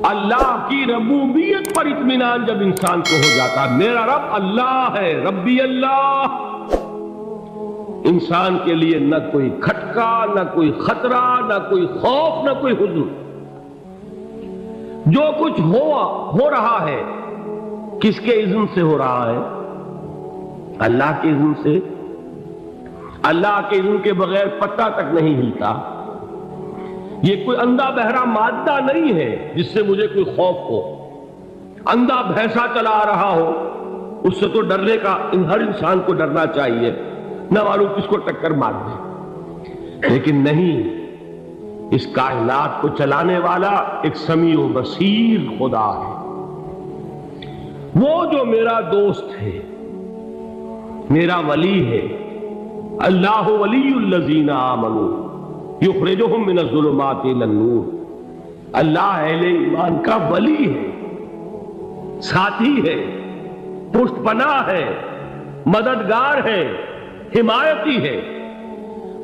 اللہ کی ربوبیت پر اطمینان جب انسان کو ہو جاتا، میرا رب اللہ ہے، ربی اللہ، انسان کے لیے نہ کوئی کھٹکا، نہ کوئی خطرہ، نہ کوئی خوف، نہ کوئی حزن۔ جو کچھ ہو رہا ہے کس کے اذن سے ہو رہا ہے؟ اللہ کے اذن سے۔ اللہ کے اذن کے بغیر پتہ تک نہیں ہلتا۔ یہ کوئی اندھا بہرا مادہ نہیں ہے جس سے مجھے کوئی خوف ہو۔ اندھا بھینسا چلا آ رہا ہو اس سے تو ڈرنے کا ہر انسان کو ڈرنا چاہیے، نہ معلوم کس کو ٹکر مار دے، لیکن نہیں، اس کائنات کو چلانے والا ایک سمیع و بصیر خدا ہے، وہ جو میرا دوست ہے، میرا ولی ہے۔ اللہ ولی الذین آمنوا یخرجہم من الظلمات الی النور۔ اللہ اہل ایمان کا ولی ہے، ساتھی ہے، پشت پناہ ہے، مددگار ہے، حمایتی ہے۔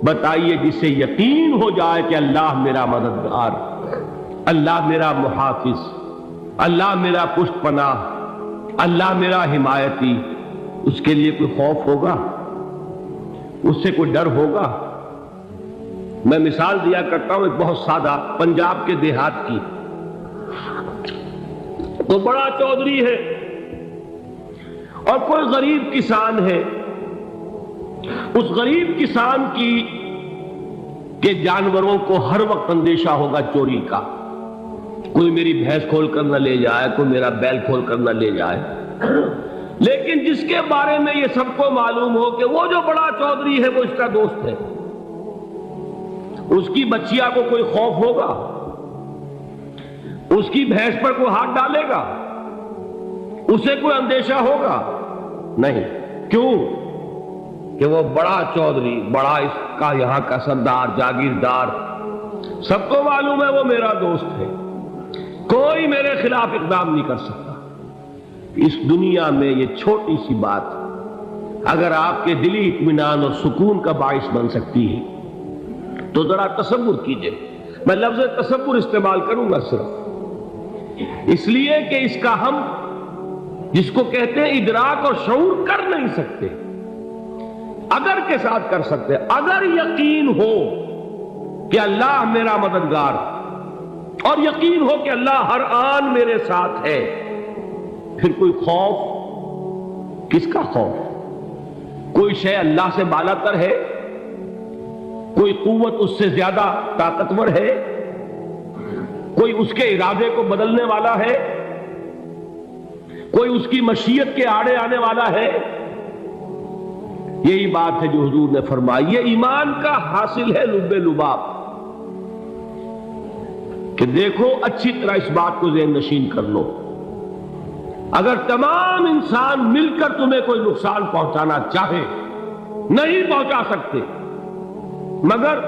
بتائیے جسے یقین ہو جائے کہ اللہ میرا مددگار، اللہ میرا محافظ، اللہ میرا پشت پناہ، اللہ میرا حمایتی، اس کے لیے کوئی خوف ہوگا؟ اس سے کوئی ڈر ہوگا؟ میں مثال دیا کرتا ہوں ایک بہت سادہ، پنجاب کے دیہات کی۔ تو بڑا چودھری ہے اور کوئی غریب کسان ہے۔ اس غریب کسان کے جانوروں کو ہر وقت اندیشہ ہوگا چوری کا، کوئی میری بھینس کھول کر نہ لے جائے، کوئی میرا بیل کھول کر نہ لے جائے۔ لیکن جس کے بارے میں یہ سب کو معلوم ہو کہ وہ جو بڑا چودھری ہے وہ اس کا دوست ہے، اس کی بچیا کو کوئی خوف ہوگا؟ اس کی بھینس پر کوئی ہاتھ ڈالے گا؟ اسے کوئی اندیشہ ہوگا؟ نہیں۔ کیوں؟ کہ وہ بڑا چودھری، بڑا اس کا یہاں کا سردار، جاگیردار، سب کو معلوم ہے وہ میرا دوست ہے، کوئی میرے خلاف اقدام نہیں کر سکتا۔ اس دنیا میں یہ چھوٹی سی بات اگر آپ کے دلی اطمینان اور سکون کا باعث بن سکتی ہے تو ذرا تصور کیجئے۔ میں لفظ تصور استعمال کروں گا صرف اس لیے کہ اس کا ہم جس کو کہتے ہیں ادراک اور شعور کر نہیں سکتے، اگر کے ساتھ کر سکتے۔ اگر یقین ہو کہ اللہ میرا مددگار اور یقین ہو کہ اللہ ہر آن میرے ساتھ ہے، پھر کوئی خوف؟ کس کا خوف؟ کوئی شے اللہ سے بالا تر ہے؟ کوئی قوت اس سے زیادہ طاقتور ہے؟ کوئی اس کے ارادے کو بدلنے والا ہے؟ کوئی اس کی مشیت کے آڑے آنے والا ہے؟ یہی بات ہے جو حضور نے فرمائی، یہ ایمان کا حاصل ہے لب لباب، کہ دیکھو اچھی طرح اس بات کو ذہن نشین کر لو، اگر تمام انسان مل کر تمہیں کوئی نقصان پہنچانا چاہے نہیں پہنچا سکتے، مگر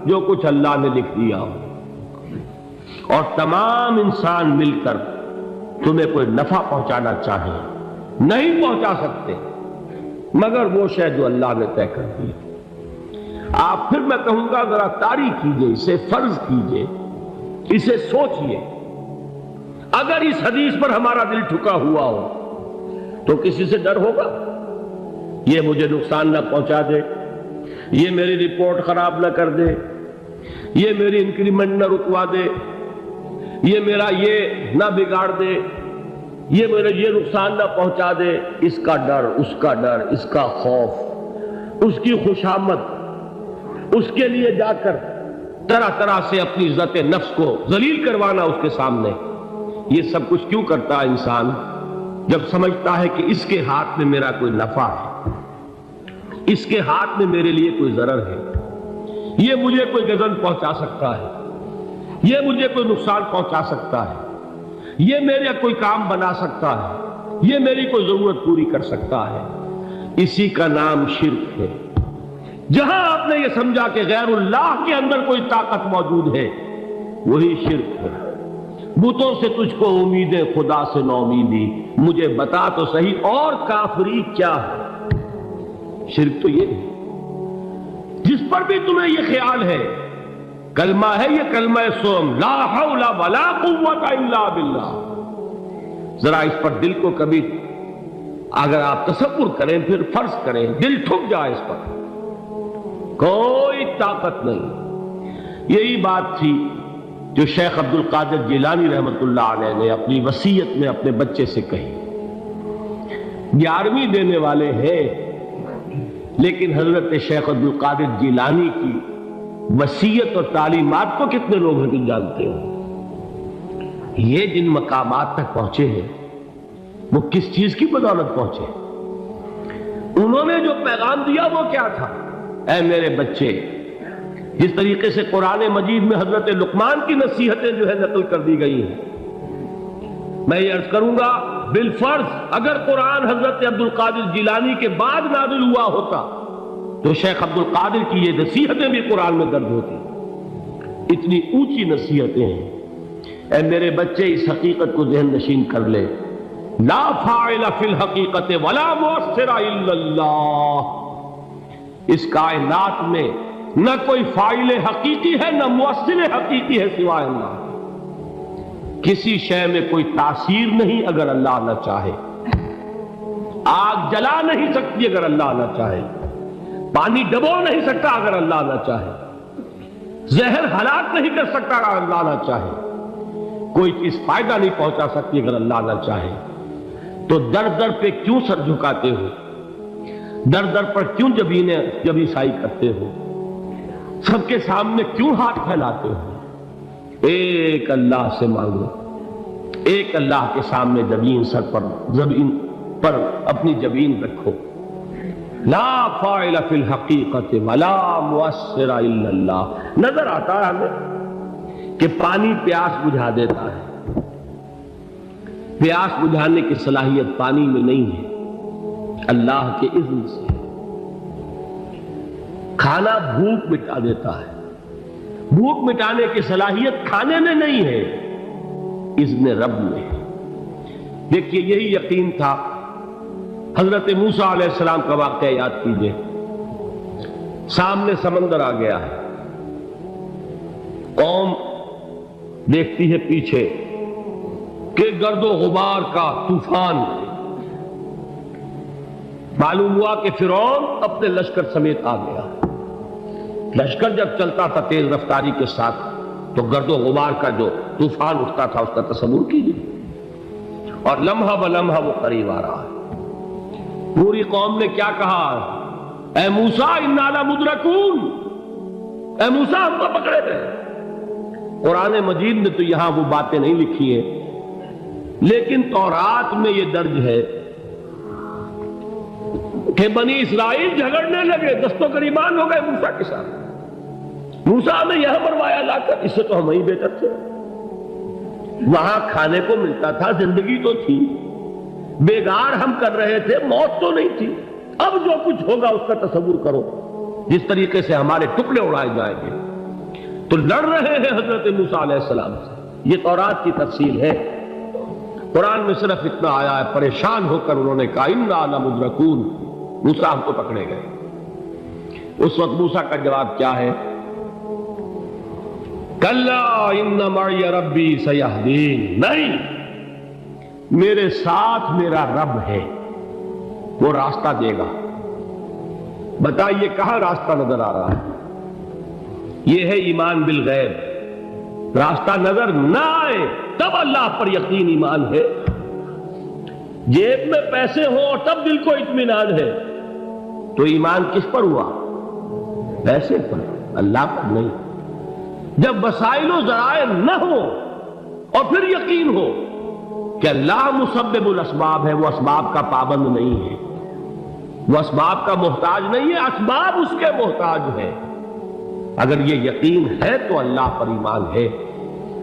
جو کچھ اللہ نے لکھ دیا ہو، اور تمام انسان مل کر تمہیں کوئی نفع پہنچانا چاہے نہیں پہنچا سکتے، مگر وہ شے جو اللہ نے طے کر دی۔ آپ پھر میں کہوں گا ذرا طاری کیجئے، اسے فرض کیجئے، اسے سوچئے۔ اگر اس حدیث پر ہمارا دل ٹھکا ہوا ہو تو کسی سے ڈر ہوگا؟ یہ مجھے نقصان نہ پہنچا دے، یہ میری رپورٹ خراب نہ کر دے، یہ میری انکریمنٹ نہ رکوا دے، یہ میرا یہ نہ بگاڑ دے، یہ میرے یہ نقصان نہ پہنچا دے۔ اس کا ڈر، اس کا ڈر، اس کا خوف، اس کی خوشامد، اس کے لیے جا کر طرح طرح سے اپنی عزت نفس کو ذلیل کروانا اس کے سامنے، یہ سب کچھ کیوں کرتا ہے انسان؟ جب سمجھتا ہے کہ اس کے ہاتھ میں میرا کوئی نفع ہے، اس کے ہاتھ میں میرے لیے کوئی ضرر ہے، یہ مجھے کوئی غضب پہنچا سکتا ہے، یہ مجھے کوئی نقصان پہنچا سکتا ہے، یہ میرے کوئی کام بنا سکتا ہے، یہ میری کوئی ضرورت پوری کر سکتا ہے، اسی کا نام شرک ہے۔ جہاں آپ نے یہ سمجھا کہ غیر اللہ کے اندر کوئی طاقت موجود ہے، وہی شرک ہے۔ بتوں سے تجھ کو امیدیں، خدا سے نومیدی، مجھے بتا تو صحیح اور کافری کیا ہے؟ شرک تو یہ ہے۔ جس پر بھی تمہیں یہ خیال ہے کلمہ ہے یہ کلمہ سوم، لا حول ولا قوت الا باللہ. ذرا اس پر دل کو کبھی اگر آپ تصور کریں، پھر فرض کریں دل ٹھک جائے اس پر، کوئی طاقت نہیں. یہی بات تھی جو شیخ عبد القادر جیلانی رحمۃ اللہ علیہ نے اپنی وصیت میں اپنے بچے سے کہی. 11ویں دینے والے ہیں، لیکن حضرت شیخ عبد القادر جیلانی کی وصیت اور تعلیمات کو کتنے لوگ ہیں تم جانتے ہو؟ یہ جن مقامات تک پہنچے ہیں وہ کس چیز کی بدولت پہنچے؟ انہوں نے جو پیغام دیا وہ کیا تھا؟ اے میرے بچے، جس طریقے سے قرآن مجید میں حضرت لقمان کی نصیحتیں جو ہے نقل کر دی گئی ہیں، میں یہ عرض کروں گا بالفرض اگر قرآن حضرت عبد القادر جیلانی کے بعد نازل ہوا ہوتا تو شیخ عبد القادر کی یہ نصیحتیں بھی قرآن میں درج ہوتی. اتنی اونچی نصیحتیں ہیں. اے میرے بچے، اس حقیقت کو ذہن نشین کر لے، لا فاعل فی الحقیقت ولا مؤثر الا اللہ. اس کائنات میں نہ کوئی فاعل حقیقی ہے نہ مؤثر حقیقی ہے سوائے اللہ. کسی شے میں کوئی تاثیر نہیں اگر اللہ نہ چاہے. آگ جلا نہیں سکتی اگر اللہ نہ چاہے. پانی ڈبو نہیں سکتا اگر اللہ نہ چاہے. زہر ہلاک نہیں کر سکتا اگر اللہ نہ چاہے. کوئی چیز فائدہ نہیں پہنچا سکتی اگر اللہ نہ چاہے. تو در در پہ کیوں سر جھکاتے ہو؟ در در پر کیوں جبیں سائی کرتے ہو؟ سب کے سامنے کیوں ہاتھ پھیلاتے ہو؟ ایک اللہ سے مانگو، ایک اللہ کے سامنے زمین پر اپنی جبین رکھو. لا فاعل فی الحقیقت ولا مؤثر الا اللہ. نظر آتا ہے ہمیں کہ پانی پیاس بجھا دیتا ہے. پیاس بجھانے کی صلاحیت پانی میں نہیں ہے، اللہ کے اذن سے. کھانا بھوک مٹا دیتا ہے، بھوک مٹانے کی صلاحیت کھانے میں نہیں ہے، اذن رب میں. دیکھیے یہی یقین تھا. حضرت موسیٰ علیہ السلام کا واقعہ یاد کیجئے. سامنے سمندر آ گیا ہے، قوم دیکھتی ہے پیچھے کہ گرد و غبار کا طوفان. معلوم ہوا کہ فرعون اپنے لشکر سمیت آ گیا. لشکر جب چلتا تھا تیز رفتاری کے ساتھ تو گرد و غبار کا جو طوفان اٹھتا تھا اس کا تصور کیجیے. اور لمحہ بلمحہ وہ قریب آ رہا ہے. پوری قوم نے کیا کہا؟ اے موسیٰ انا لمدرکون، اے موسیٰ ہم تو پکڑے گئے. قرآن مجید میں تو یہاں وہ باتیں نہیں لکھی ہیں، لیکن تورات میں یہ درج ہے کہ بنی اسرائیل جھگڑنے لگے، دست و گریبان ہو گئے موسیٰ کے ساتھ. موسیٰ ہمیں یہاں مروایا لا کر، اس سے تو ہم ہی بہتر تھے. وہاں کھانے کو ملتا تھا، زندگی تو تھی، بیگار ہم کر رہے تھے، موت تو نہیں تھی. اب جو کچھ ہوگا اس کا تصور کرو، جس طریقے سے ہمارے ٹکڑے اڑائے جائیں گے. تو لڑ رہے ہیں حضرت موسیٰ علیہ السلام سے. یہ تورات کی تفصیل ہے. قرآن میں صرف اتنا آیا ہے، پریشان ہو کر انہوں نے کہا انا لمدرکون، موسیٰ ہم تو پکڑے گئے. اس وقت موسیٰ کا جواب کیا ہے؟ کلا ان معی ربی سیہدین. نہیں، میرے ساتھ میرا رب ہے، وہ راستہ دے گا. بتائیے کہاں راستہ نظر آ رہا ہے؟ یہ ہے ایمان بالغیب. راستہ نظر نہ آئے تب اللہ پر یقین ایمان ہے. جیب میں پیسے ہوں اور تب دل کو اطمینان ہے تو ایمان کس پر ہوا؟ پیسے پر، اللہ پر نہیں. جب وسائل و ذرائع نہ ہو اور پھر یقین ہو کہ اللہ مسبب الاسباب ہے، وہ اسباب کا پابند نہیں ہے، وہ اسباب کا محتاج نہیں ہے، اسباب اس کے محتاج ہے. اگر یہ یقین ہے تو اللہ پر ایمان ہے.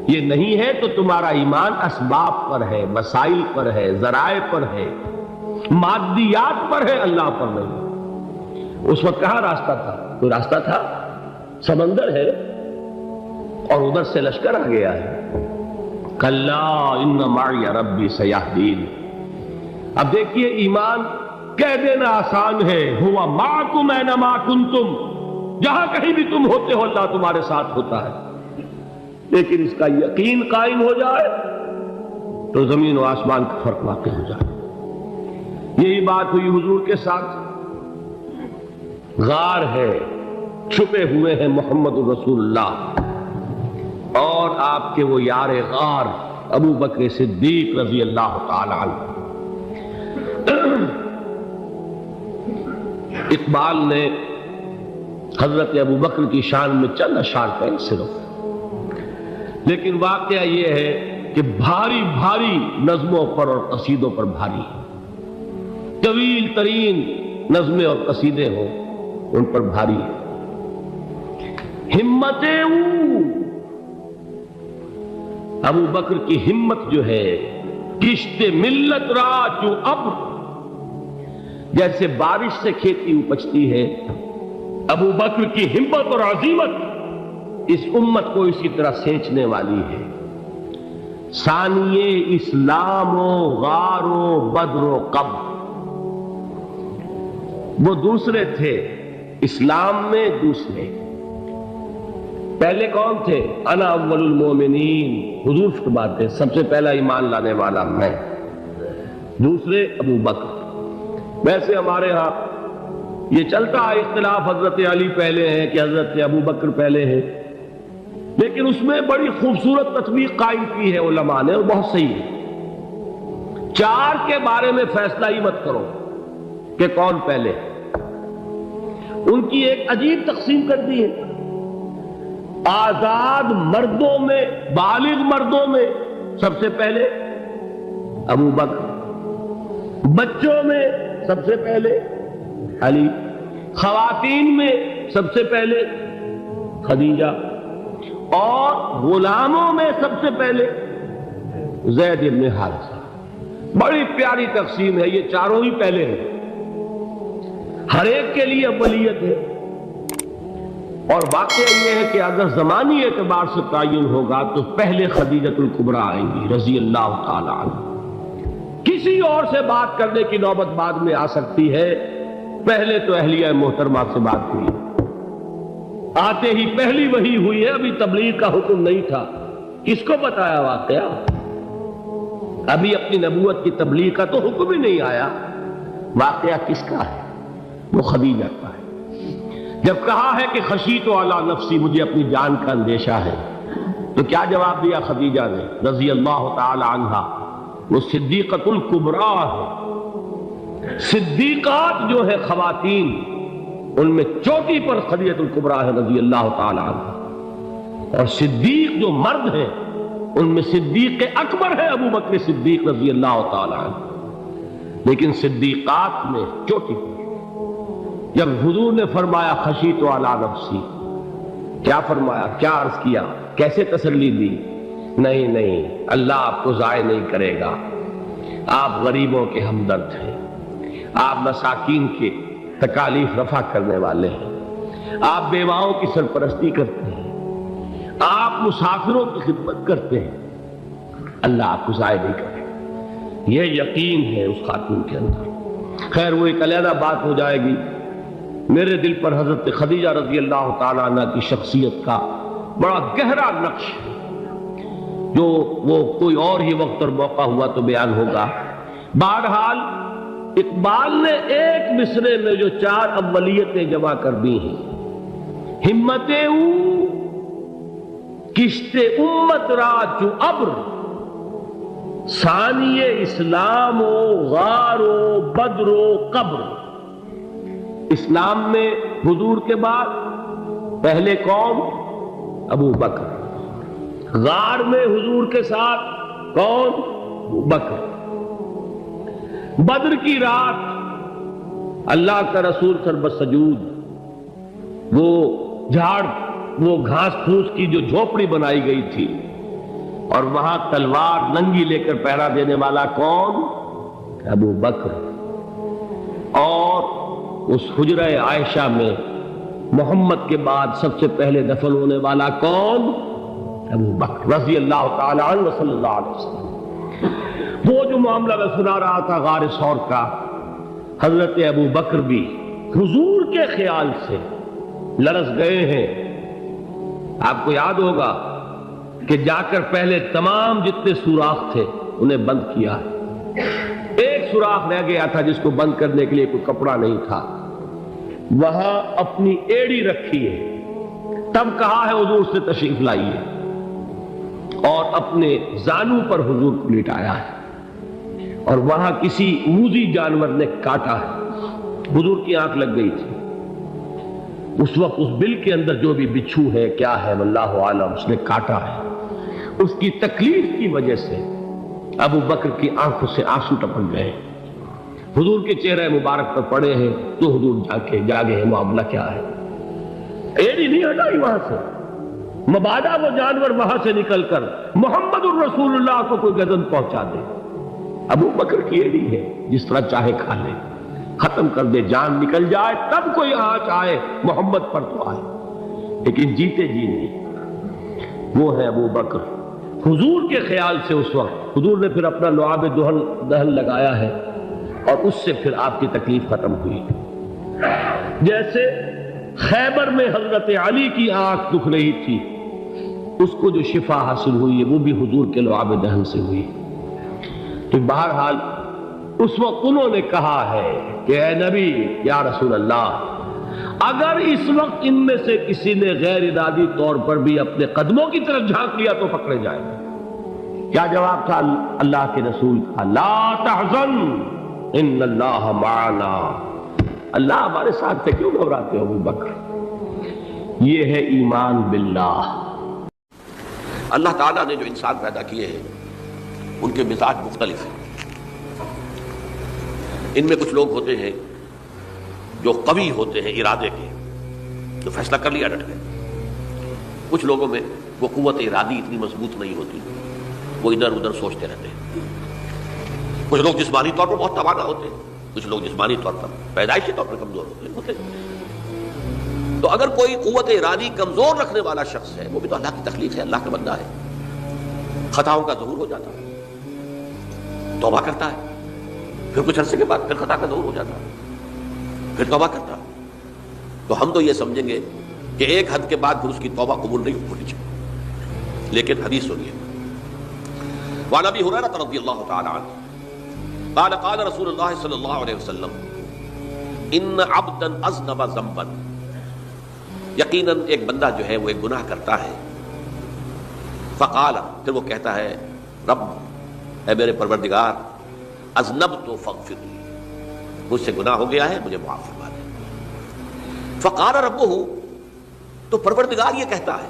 یہ نہیں ہے تو تمہارا ایمان اسباب پر ہے، وسائل پر ہے، ذرائع پر ہے، مادیات پر ہے، اللہ پر نہیں. اس وقت کہاں راستہ تھا؟ کوئی راستہ تھا؟ سمندر ہے اور ادھر سے لشکر آ گیا ہے. کلا ان معی ربی سیہدین. اب دیکھیے ایمان کہہ دینا آسان ہے، ہوا معکم اینما کنتم، جہاں کہیں بھی تم ہوتے ہو اللہ تمہارے ساتھ ہوتا ہے، لیکن اس کا یقین قائم ہو جائے تو زمین و آسمان کا فرق واقع ہو جائے۔ یہی بات ہوئی حضور کے ساتھ۔ غار ہے، چھپے ہوئے ہیں محمد رسول اللہ اور آپ کے وہ یار غار ابو بکر صدیق رضی اللہ تعالی عنہ۔ اقبال نے حضرت ابو بکر کی شان میں چند اشعار کہیں صرف، لیکن واقعہ یہ ہے کہ بھاری بھاری نظموں پر اور قصیدوں پر بھاری، طویل ترین نظمیں اور قصیدے ہوں ان پر بھاری ہے۔ ہمتیں ابو بکر کی ہمت جو ہے، کشت ملت را جو ابر، جیسے بارش سے کھیتی اپجتی ہے، ابو بکر کی ہمت اور عزیمت اس امت کو اسی طرح سینچنے والی ہے۔ ثانیے اسلام و غار و بدر و قبر، وہ دوسرے تھے اسلام میں، دوسرے پہلے کون تھے؟ انا اول المومنین، حضور فرماتے سب سے پہلا ایمان لانے والا میں، دوسرے ابو بکر۔ ویسے ہمارے ہاں یہ چلتا ہے اختلاف، حضرت علی پہلے ہیں کہ حضرت ابو بکر پہلے ہیں، لیکن اس میں بڑی خوبصورت تطبیق قائم کی ہے علماء نے اور بہت صحیح ہے۔ چار کے بارے میں فیصلہ ہی مت کرو کہ کون پہلے، ان کی ایک عجیب تقسیم کر دی ہے۔ آزاد مردوں میں، بالغ مردوں میں سب سے پہلے ابو بکر، بچوں میں سب سے پہلے علی، خواتین میں سب سے پہلے خدیجہ، اور غلاموں میں سب سے پہلے زید بن حارثہ۔ بڑی پیاری تقسیم ہے، یہ چاروں ہی پہلے ہیں، ہر ایک کے لیے اولیت ہے۔ اور واقعہ یہ ہے کہ اگر زمانی اعتبار سے تعین ہوگا تو پہلے خدیجۃ الکبریٰ آئیں گی رضی اللہ تعالی عنہ، کسی اور سے بات کرنے کی نوبت بعد میں آ سکتی ہے، پہلے تو اہلیہ محترمہ سے بات ہوئی، آتے ہی پہلی وحی ہوئی ہے، ابھی تبلیغ کا حکم نہیں تھا۔ کس کو بتایا واقعہ؟ ابھی اپنی نبوت کی تبلیغ کا تو حکم ہی نہیں آیا، واقعہ کس کا ہے؟ وہ خدیجہ کا ہے۔ جب کہا ہے کہ خشیت علی نفسی، مجھے اپنی جان کا اندیشہ ہے، تو کیا جواب دیا خدیجہ نے رضی اللہ تعالی عنہا؟ وہ صدیقۃ الکبریٰ ہے۔ صدیقات جو ہے خواتین، ان میں چوٹی پر خدیجۃ الکبریٰ ہے رضی اللہ تعالی عنہ، اور صدیق جو مرد ہیں ان میں صدیق اکبر ہے ابو بکر صدیق رضی اللہ تعالی عنہ، لیکن صدیقات میں چوٹی پر۔ جب حضور نے فرمایا خشیت علی نفسی، کیا فرمایا، کیا عرض کیا، کیسے تسلی دی؟ نہیں نہیں، اللہ آپ کو ضائع نہیں کرے گا، آپ غریبوں کے ہمدرد ہیں، آپ مساکین کے تکالیف رفع کرنے والے ہیں، آپ بیواؤں کی سرپرستی کرتے ہیں، آپ مسافروں کی خدمت کرتے ہیں، اللہ آپ کو ضائع نہیں کرے گا۔ یہ یقین ہے اس خاتون کے اندر۔ خیر وہ ایک علیحدہ بات ہو جائے گی۔ میرے دل پر حضرت خدیجہ رضی اللہ تعالیٰ عنہ کی شخصیت کا بڑا گہرا نقش ہے، جو وہ کوئی اور ہی وقت اور موقع ہوا تو بیان ہوگا۔ بہرحال اقبال نے ایک مصرے میں جو چار اولیتیں جمع کر دی ہیں، ہمتیں کشت امت را چو ابر، ثانی اسلام و غار و بدر و قبر۔ اسلام میں حضور کے بعد پہلے کون؟ ابو بکر۔ غار میں حضور کے ساتھ کون؟ ابو بکر۔ بدر کی رات اللہ کا رسول سربسجود، وہ جھاڑ، وہ گھاس پھوس کی جو جھوپڑی بنائی گئی تھی، اور وہاں تلوار ننگی لے کر پہرا دینے والا کون؟ ابو بکر۔ اور اس حجرہ عائشہ میں محمد کے بعد سب سے پہلے دفن ہونے والا کون؟ ابو بکر رضی اللہ تعالی عنہ صلی اللہ علیہ وسلم۔ وہ جو معاملہ میں سنا رہا تھا غار ثور کا، حضرت ابو بکر بھی حضور کے خیال سے لرز گئے ہیں. آپ کو یاد ہوگا کہ جا کر پہلے تمام جتنے سوراخ تھے انہیں بند کیا ہے. ایک سوراخ رہ گیا تھا جس کو بند کرنے کے لیے کوئی کپڑا نہیں تھا. وہاں اپنی ایڑی رکھی ہے. تب کہا ہے حضور سے تشریف لائیے, اور اپنے زانو پر حضور کو لٹایا ہے, اور وہاں کسی موذی جانور نے کاٹا ہے. حضور کی آنکھ لگ گئی تھی. اس وقت اس بل کے اندر جو بھی بچھو ہے کیا ہے واللہ عالم, اس نے کاٹا ہے. اس کی تکلیف کی وجہ سے ابو بکر کی آنکھوں سے آنسو ٹپک گئے. حضور کے چہرے مبارک پر پڑے ہیں تو حضور جاگے ہیں, معاملہ کیا ہے. ایڑی نہیں ہٹائی وہاں سے, مبادا وہ جانور وہاں سے نکل کر محمد الرسول اللہ کو کوئی گردن پہنچا دے. ابو بکر کی ایڑی ہے, جس طرح چاہے کھا لے, ختم کر دے, جان نکل جائے تب کوئی آنچ آئے محمد پر تو آئے, لیکن جیتے جی نہیں. وہ ہے ابو بکر. حضور کے خیال سے اس وقت حضور نے پھر اپنا لعاب دہن لگایا ہے, اور اس سے پھر آپ کی تکلیف ختم ہوئی. جیسے خیبر میں حضرت علی کی آنکھ دکھ رہی تھی, اس کو جو شفا حاصل ہوئی ہے وہ بھی حضور کے لعاب دہن سے ہوئی. تو بہرحال اس وقت انہوں نے کہا ہے کہ اے نبی یا رسول اللہ, اگر اس وقت ان میں سے کسی نے غیر ارادی طور پر بھی اپنے قدموں کی طرف جھانک لیا تو پکڑے جائیں گے. کیا جواب تھا اللہ کے رسول کا؟ لا تحزن ان اللہ معنا. اللہ ہمارے ساتھ ہے, کیوں گھبراتے ہو ابو بکر. یہ ہے ایمان باللہ. اللہ تعالیٰ نے جو انسان پیدا کیے ہیں ان کے مزاج مختلف ہیں. ان میں کچھ لوگ ہوتے ہیں جو قوی ہوتے ہیں ارادے کے, جو فیصلہ کر لیا ڈٹ گئے. کچھ لوگوں میں وہ قوت ارادی اتنی مضبوط نہیں ہوتی, وہ ادھر ادھر سوچتے رہتے ہیں. کچھ لوگ جسمانی طور پر بہت توانا ہوتے ہیں, کچھ لوگ جسمانی طور پر پیدائشی طور پر کمزور ہوتے ہیں. تو اگر کوئی قوت ارادی کمزور رکھنے والا شخص ہے, وہ بھی تو اللہ کی تخلیق ہے, اللہ کا بندہ ہے, خطاؤں کا ظہور ہو جاتا ہے, توبہ کرتا ہے, پھر کچھ عرصے کے بعد پھر خطا کا ظہور ہو جاتا ہے, پھر توبہ کرتا. تو ہم تو یہ سمجھیں گے کہ ایک حد کے بعد پھر اس کی توبہ قبول نہیں ہونی چاہیے. لیکن حدیث سنیے. وعن ابی ہریرہ رضی اللہ تعالی عنہ قال قال رسول اللہ صلی اللہ علیہ وسلم ان عبدا اذنب ذنبا, یقیناً ایک بندہ جو ہے وہ ایک گناہ کرتا ہے. فقال, پھر وہ کہتا ہے رب, اے میرے پروردگار, اذنبت فاغفر لی, مجھ سے گناہ ہو گیا ہے, مجھے معاف فرما دے. فقال ربہ, تو پروردگار یہ کہتا ہے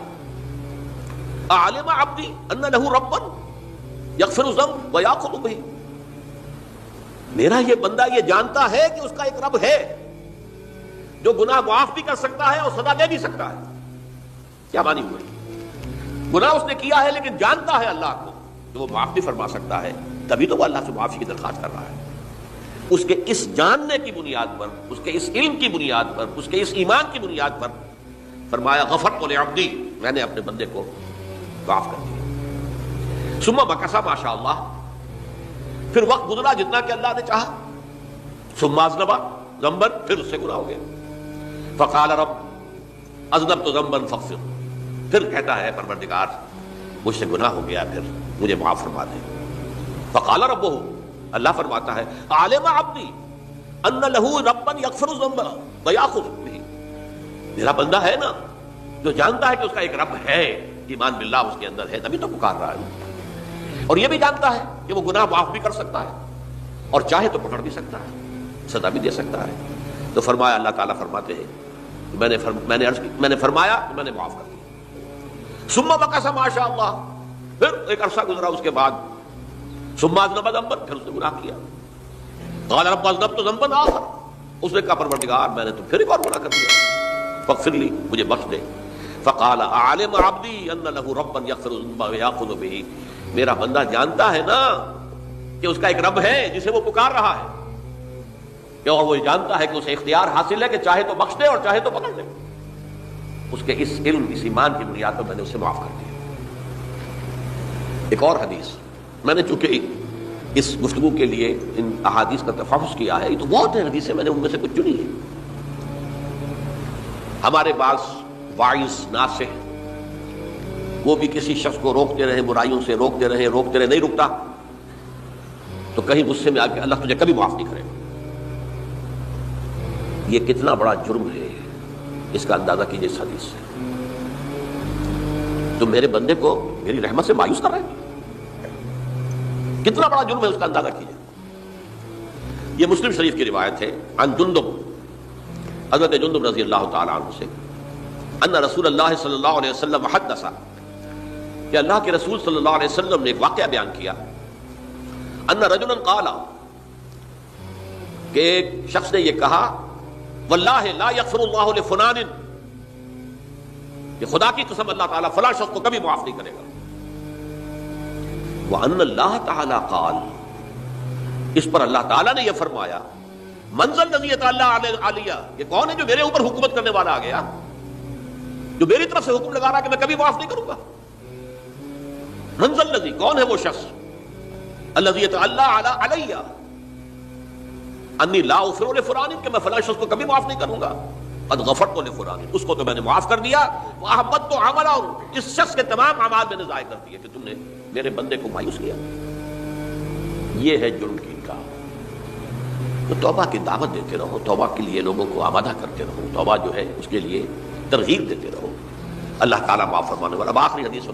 اعلم عبدی ان لہ ربا یغفر الذنب ویأخذ بہ, میرا یہ بندہ یہ جانتا ہے کہ اس کا ایک رب ہے جو گناہ معاف بھی کر سکتا ہے اور سزا دے بھی سکتا ہے. کیا معنی ہوئی؟ گناہ اس نے کیا ہے لیکن جانتا ہے اللہ کو کہ وہ معاف بھی فرما سکتا ہے, تبھی تو وہ اللہ سے معافی کی درخواست کر رہا ہے. اس کے اس جاننے کی بنیاد پر, اس کے اس علم کی بنیاد پر, اس کے اس ایمان کی بنیاد پر فرمایا غفرت لعبدی, میں نے اپنے بندے کو معاف کر دیا. ثم مکث ما شاء اللہ, پھر وقت گزرا جتنا کہ اللہ نے چاہا. ثم اذنب ذنبا, پھر اس سے گناہ ہو گیا. فقال رب اذنبت ذنبا فاغفر, پھر کہتا ہے پروردگار مجھ سے گناہ ہو گیا, پھر مجھے معاف فرما دے. فقال ربہ, اللہ فرماتا ہے عالم عبدی ان لہ ربا یغفر الذنب ویأخذ بہ, میرا بندہ ہے نا جو جانتا ہے کہ اس کا ایک رب ہے, ایمان باللہ اس کے اندر ہے, تبھی تو پکار رہا ہے. اور یہ بھی جانتا ہے کہ وہ گناہ معاف بھی کر سکتا ہے, اور چاہے تو پکڑ بھی سکتا ہے, سزا بھی دے سکتا ہے. تو فرمایا, اللہ تعالیٰ فرماتے ہیں میں نے فرمایا کہ میں نے معاف کر دیا. ثم مکث ما شاء اللہ, پھر ایک عرصہ گزرا اس کے بعد. ثم اذنب ذنبا, پھر اس نے گناہ کیا. قال رب اذنبت ذنبا آخر, اس نے کہا پروردگار میں نے تو پھر ایک اور گناہ کر دیا, فاغفر لی, مجھے بخش دے. فقال اعلم عبدی ان لہ ربا یغفر الذنب ویأخذ بہ, میرا بندہ جانتا ہے نا کہ اس کا ایک رب ہے جسے وہ پکار رہا ہے, اور وہ جانتا ہے کہ اسے اختیار حاصل ہے کہ چاہے تو بخش دے اور چاہے تو پکڑ دے. اس کے اس علم, اس ایمان کی بنیاد پر میں نے اسے معاف کر دیا. ایک اور حدیث, میں نے چونکہ اس گفتگو کے لیے ان احادیث کا تفحص کیا ہے, یہ تو بہت ہے حدیثیں, میں نے ان میں سے کچھ چنی ہے. ہمارے بعض واعظ ناصح وہ بھی کسی شخص کو روکتے رہے، برائیوں سے روکتے رہے نہیں رکتا، تو کہیں غصے میں آ کے اللہ تجھے کبھی معاف نہیں کرے گا۔ یہ کتنا بڑا جرم ہے، اس کا اندازہ کیجئے اس حدیث سے۔ تو میرے بندے کو میری رحمت سے مایوس کر رہے ہیں، کتنا بڑا جرم ہے اس کا اندازہ کیجئے۔ یہ مسلم شریف کی روایت ہے عن جندب، حضرت جندب رضی اللہ تعالی عنہ سے، ان رسول اللہ صلی اللہ علیہ وسلم حدث، کہ اللہ کے رسول صلی اللہ علیہ وسلم نے ایک واقعہ بیان کیا، ان رجلا قال، کہ ایک شخص نے یہ کہا، واللہ لا یغفر اللہ لفلان، کہ خدا کی قسم اللہ تعالیٰ فلاں شخص کو کبھی معاف نہیں کرے گا۔ وان اللہ تعالیٰ قال، اس پر اللہ تعالیٰ نے یہ فرمایا، من ذا الذی یتعالی علیہ، یہ کون ہے جو میرے اوپر حکومت کرنے والا آ گیا، جو میری طرف سے حکم لگا رہا کہ میں کبھی معاف نہیں کروں گا۔ من ذا الذی، کون ہے وہ شخص، الذی یتعالی علیہ انی لا اغفر لفلان، کہ میں فلاں شخص کو کبھی معاف نہیں کروں گا، قد غفرت لفلان، اس کو تو میں نے معاف کر دیا، واحبطت عملہ، اس شخص کے تمام اعمال میں نے ضائع کر دیے کہ تم نے میرے بندے کو مایوس کیا۔ یہ ہے جرم کی انکار۔ تو توبہ کی دعوت دیتے رہو، توبہ کے لیے لوگوں کو آمادہ کرتے رہو، توبہ جو ہے اس کے لیے ترغیب دیتے رہو، اللہ تعالیٰ معاف فرمانے والا۔ اب آخری حدیث